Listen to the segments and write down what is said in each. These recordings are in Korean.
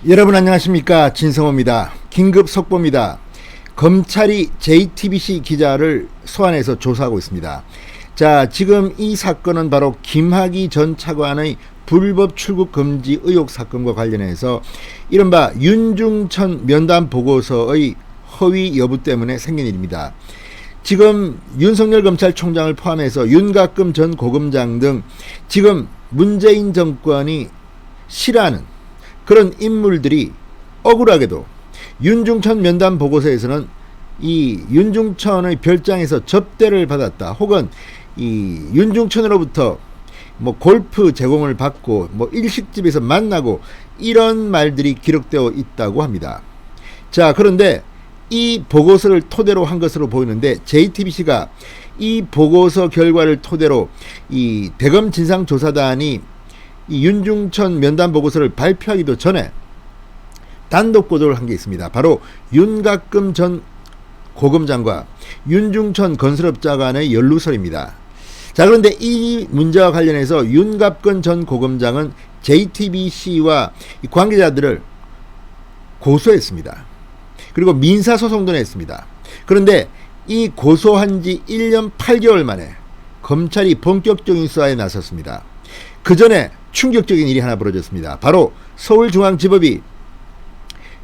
여러분 안녕하십니까, 진성호입니다. 긴급 속보입니다. 검찰이 JTBC 기자를 소환해서 조사하고 있습니다. 자, 지금 이 사건은 바로 김학의 전 차관의 불법 출국 금지 의혹 사건과 관련해서 이른바 윤중천 면담 보고서의 허위 여부 때문에 생긴 일입니다. 지금 윤석열 검찰총장을 포함해서 윤곽금 전 고검장 등 지금 문재인 정권이 싫어하는 그런 인물들이 억울하게도 윤중천 면담 보고서에서는 이 윤중천의 별장에서 접대를 받았다, 혹은 이 윤중천으로부터 뭐 골프 제공을 받고 뭐 일식집에서 만나고 이런 말들이 기록되어 있다고 합니다. 자, 그런데 이 보고서를 토대로 한 것으로 보이는데 JTBC가 이 보고서 결과를 토대로 이 대검 진상조사단이 이 윤중천 면담 보고서를 발표하기도 전에 단독 보도를 한 게 있습니다. 바로 윤곽금 전 고검장과 윤중천 건설업자 간의 연루설입니다. 자, 그런데 이 문제와 관련해서 윤곽금 전 고검장은 JTBC와 관계자들을 고소했습니다. 그리고 민사소송도 냈습니다. 그런데 이 고소한 지 1년 8개월 만에 검찰이 본격적인 수사에 나섰습니다. 그 전에 충격적인 일이 하나 벌어졌습니다. 바로 서울중앙지법이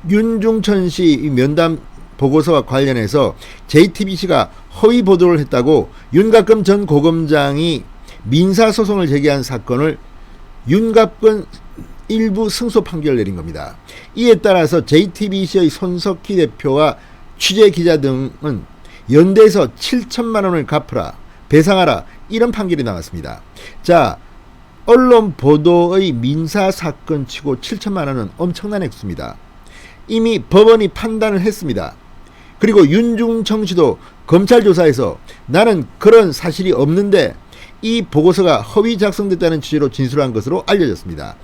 윤중천 씨 면담 보고서와 관련해서 JTBC가 허위 보도를 했다고 윤곽금 전 고검장이 민사소송을 제기한 사건을 윤곽금 일부 승소 판결을 내린 겁니다. 이에 따라서 JTBC의 손석희 대표와 취재기자 등은 연대에서 7천만 원을 갚으라, 배상하라, 이런 판결이 나왔습니다. 자, 언론 보도의 민사사건 치고 7천만 원은 엄청난 액수입니다. 이미 법원이 판단을 했습니다. 그리고 윤중천 씨도 검찰 조사에서 나는 그런 사실이 없는데 이 보고서가 허위 작성됐다는 취지로 진술한 것으로 알려졌습니다.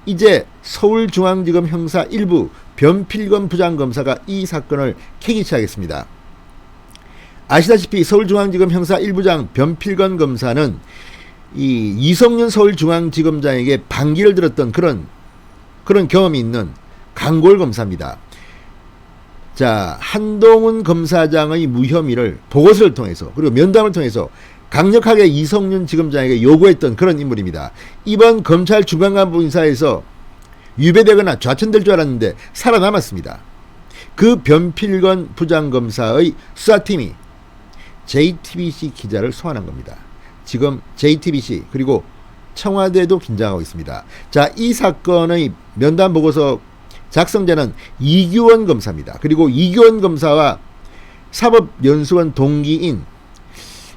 이제 서울중앙지검 형사 1부 변필건 부장검사가 이 사건을 캐기 시작했습니다. 아시다시피 서울중앙지검 형사 1부장 변필건 검사는 이 이성윤 서울중앙지검장에게 반기를 들었던 그런 경험이 있는 강골 검사입니다. 자, 한동훈 검사장의 무혐의를 보고서를 통해서 그리고 면담을 통해서 강력하게 이성윤 지검장에게 요구했던 그런 인물입니다. 이번 검찰 중간간부 인사에서 유배되거나 좌천될 줄 알았는데 살아남았습니다. 그 변필건 부장검사의 수사팀이 JTBC 기자를 소환한 겁니다. 지금 JTBC 그리고 청와대도 긴장하고 있습니다. 자, 이 사건의 면담 보고서 작성자는 이규원 검사입니다. 그리고 이규원 검사와 사법연수원 동기인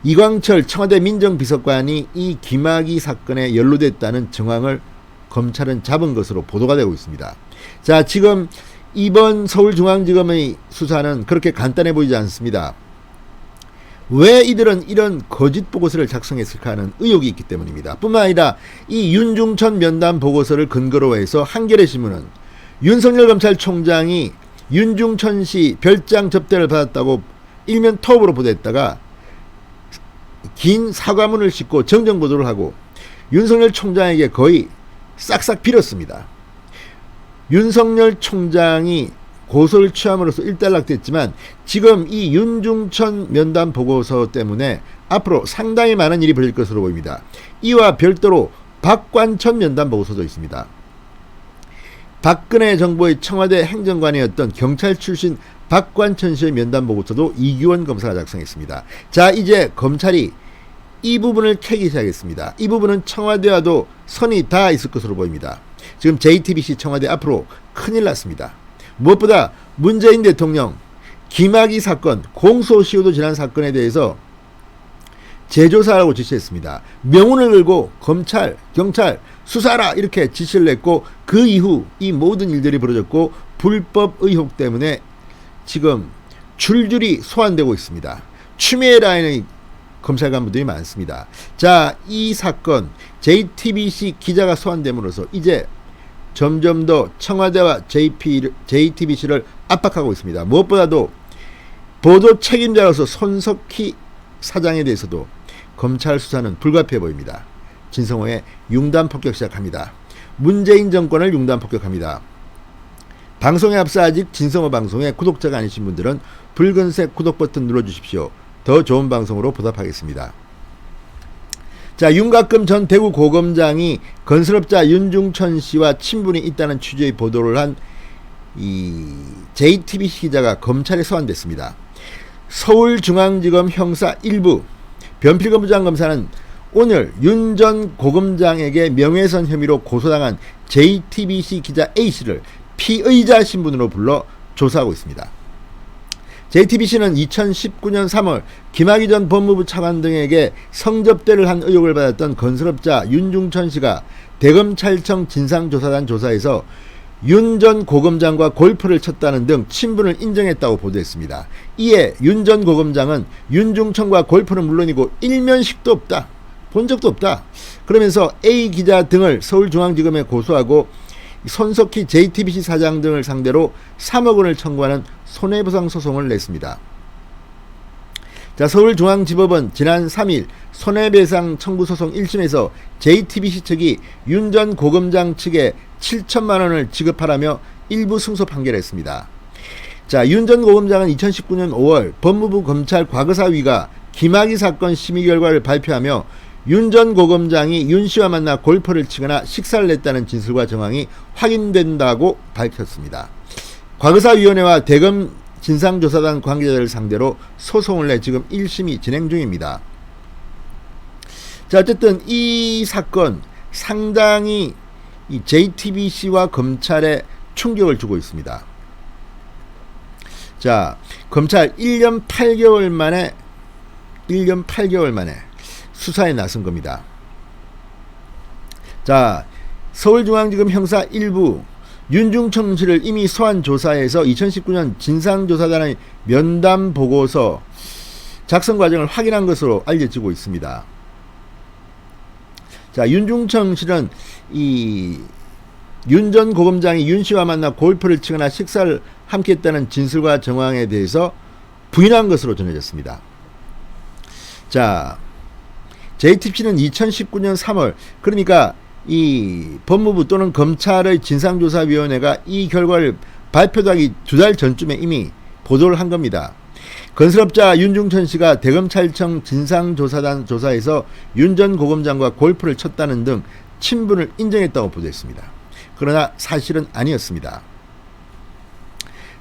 이광철 청와대 민정비서관이 이 김학의 사건에 연루됐다는 정황을 검찰은 잡은 것으로 보도가 되고 있습니다. 자, 지금 이번 서울중앙지검의 수사는 그렇게 간단해 보이지 않습니다. 왜 이들은 이런 거짓 보고서를 작성했을까 하는 의혹이 있기 때문입니다. 뿐만 아니라 이 윤중천 면담 보고서를 근거로 해서 한겨레신문은 윤석열 검찰총장이 윤중천 씨 별장 접대를 받았다고 일면 톱으로 보도했다가 긴 사과문을 싣고 정정보도를 하고 윤석열 총장에게 거의 싹싹 빌었습니다. 윤석열 총장이 고소를 취함으로써 일단락됐지만 지금 이 윤중천 면담 보고서 때문에 앞으로 상당히 많은 일이 벌어질 것으로 보입니다. 이와 별도로 박관천 면담 보고서도 있습니다. 박근혜 정부의 청와대 행정관이었던 경찰 출신 박관천 씨의 면담 보고서도 이규원 검사가 작성했습니다. 자, 이제 검찰이 이 부분을 캐기 시작했습니다. 이 부분은 청와대와도 선이 닿아 있을 것으로 보입니다. 지금 JTBC 청와대 앞으로 큰일 났습니다. 무엇보다 문재인 대통령 김학의 사건, 공소시효도 지난 사건에 대해서 재조사하라고 지시했습니다. 명운을 걸고 검찰, 경찰 수사하라 이렇게 지시를 했고 그 이후 이 모든 일들이 벌어졌고 불법 의혹 때문에 지금 줄줄이 소환되고 있습니다. 추미애 라인의 검찰 간부들이 많습니다. 자, 이 사건 JTBC 기자가 소환됨으로써 이제 점점 더 청와대와 JTBC를 압박하고 있습니다. 무엇보다도 보도 책임자로서 손석희 사장에 대해서도 검찰 수사는 불가피해 보입니다. 진성호의 융단 폭격 시작합니다. 문재인 정권을 융단 폭격합니다. 방송에 앞서 아직 진성호 방송의 구독자가 아니신 분들은 붉은색 구독 버튼 눌러주십시오. 더 좋은 방송으로 보답하겠습니다. 자, 윤곽금 전 대구고검장이 건설업자 윤중천 씨와 친분이 있다는 취지의 보도를 한 JTBC 기자가 검찰에 소환됐습니다. 서울중앙지검 형사 1부 변필검부장 검사는 오늘 윤 전 고검장에게 명예훼손 혐의로 고소당한 JTBC 기자 A씨를 피의자 신분으로 불러 조사하고 있습니다. JTBC는 2019년 3월 김학의 전 법무부 차관 등에게 성접대를 한 의혹을 받았던 건설업자 윤중천 씨가 대검찰청 진상조사단 조사에서 윤 전 고검장과 골프를 쳤다는 등 친분을 인정했다고 보도했습니다. 이에 윤 전 고검장은 윤중천과 골프는 물론이고 일면식도 없다, 본 적도 없다, 그러면서 A 기자 등을 서울중앙지검에 고소하고 손석희 JTBC 사장 등을 상대로 3억 원을 청구하는 손해배상 소송을 냈습니다. 자, 서울중앙지법은 지난 3일 손해배상 청구 소송 1심에서 JTBC 측이 윤 전 고검장 측에 7천만 원을 지급하라며 일부 승소 판결했습니다. 자, 윤 전 고검장은 2019년 5월 법무부 검찰 과거사위가 김학의 사건 심의 결과를 발표하며 윤 전 고검장이 윤 씨와 만나 골프를 치거나 식사를 했다는 진술과 정황이 확인된다고 밝혔습니다. 과거사위원회와 대검 진상조사단 관계자들을 상대로 소송을 내 지금 1심이 진행 중입니다. 자, 어쨌든 이 사건 상당히 이 JTBC와 검찰에 충격을 주고 있습니다. 자, 검찰 1년 8개월 만에 수사에 나선 겁니다. 자, 서울중앙지검 형사 1부 윤중천 씨를 이미 소환 조사해서 2019년 진상조사단의 면담 보고서 작성 과정을 확인한 것으로 알려지고 있습니다. 자, 윤중천 씨는 윤 전 고검장이 윤 씨와 만나 골프를 치거나 식사를 함께 했다는 진술과 정황에 대해서 부인한 것으로 전해졌습니다. 자, JTBC는 2019년 3월, 그러니까 이 법무부 또는 검찰의 진상조사위원회가 이 결과를 발표하기 2달 전쯤에 이미 보도를 한 겁니다. 건설업자 윤중천 씨가 대검찰청 진상조사단 조사에서 윤 전 고검장과 골프를 쳤다는 등 친분을 인정했다고 보도했습니다. 그러나 사실은 아니었습니다.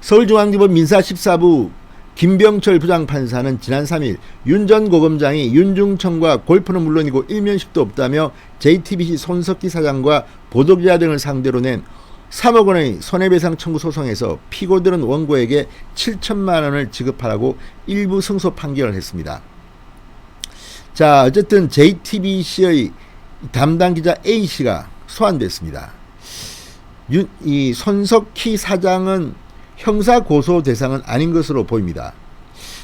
서울중앙지법 민사 14부 김병철 부장판사는 지난 3일 윤 전 고검장이 윤중천과 골프는 물론이고 일면식도 없다며 JTBC 손석희 사장과 보도기자 등을 상대로 낸 3억 원의 손해배상 청구 소송에서 피고들은 원고에게 7천만 원을 지급하라고 일부 승소 판결을 했습니다. 자, 어쨌든 JTBC의 담당 기자 A씨가 소환됐습니다. 이 손석희 사장은 형사 고소 대상은 아닌 것으로 보입니다.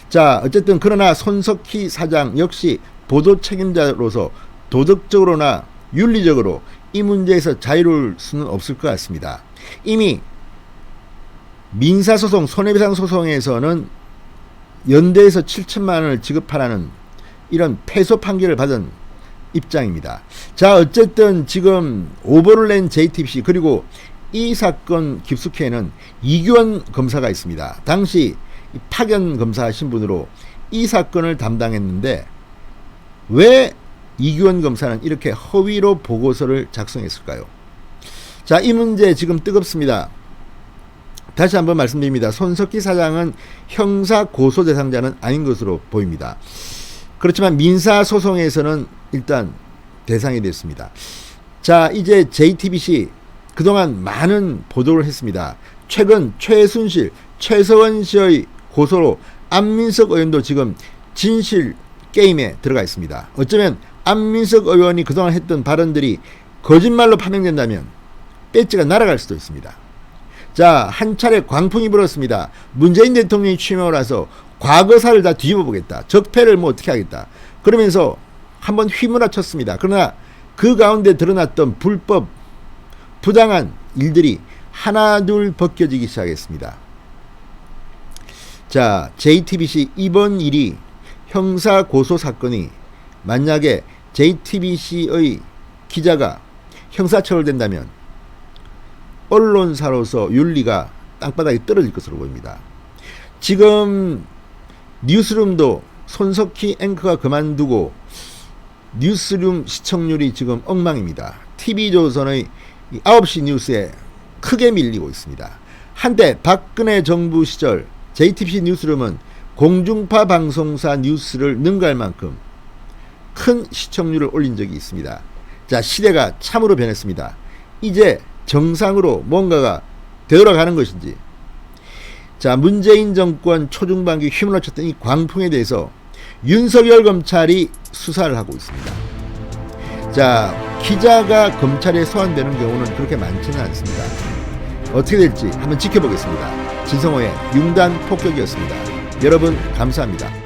자, 어쨌든 그러나 손석희 사장 역시 보도 책임자로서 도덕적으로나 윤리적으로 이 문제에서 자유로울 수는 없을 것 같습니다. 이미 민사소송, 손해배상 소송에서는 연대에서 7천만 원을 지급하라는 이런 패소 판결을 받은 입장입니다. 자, 어쨌든 지금 오보를 낸 JTBC, 그리고 이 사건 깊숙이에는 이규원 검사가 있습니다. 당시 파견 검사 신분으로 이 사건을 담당했는데 왜 이규원 검사는 이렇게 허위로 보고서를 작성했을까요? 자, 이 문제 지금 뜨겁습니다. 다시 한번 말씀드립니다. 손석희 사장은 형사 고소 대상자는 아닌 것으로 보입니다. 그렇지만 민사소송에서는 일단 대상이 됐습니다. 자, 이제 JTBC 그동안 많은 보도를 했습니다. 최근 최순실, 최서원 씨의 고소로 안민석 의원도 지금 진실 게임에 들어가 있습니다. 어쩌면 안민석 의원이 그동안 했던 발언들이 거짓말로 판명된다면 배지가 날아갈 수도 있습니다. 자, 한 차례 광풍이 불었습니다. 문재인 대통령이 취임하고 나서 과거사를 다 뒤집어 보겠다, 적폐를 뭐 어떻게 하겠다, 그러면서 한번 휘몰아쳤습니다. 그러나 그 가운데 드러났던 불법 부당한 일들이 하나둘 벗겨지기 시작했습니다. 자, JTBC 이번 일이 형사 고소 사건이 만약에 JTBC의 기자가 형사처벌된다면 언론사로서 윤리가 땅바닥에 떨어질 것으로 보입니다. 지금 뉴스룸도 손석희 앵커가 그만두고 뉴스룸 시청률이 지금 엉망입니다. TV조선의 9시 뉴스에 크게 밀리고 있습니다. 한때 박근혜 정부 시절 JTBC 뉴스룸은 공중파 방송사 뉴스를 능가할 만큼 큰 시청률을 올린 적이 있습니다. 자, 시대가 참으로 변했습니다. 이제 정상으로 뭔가가 되돌아가는 것인지. 자, 문재인 정권 초중반기 휘몰아쳤던 이 광풍에 대해서 윤석열 검찰이 수사를 하고 있습니다. 자, 기자가 검찰에 소환되는 경우는 그렇게 많지는 않습니다. 어떻게 될지 한번 지켜보겠습니다. 진성호의 융단 폭격이었습니다. 여러분 감사합니다.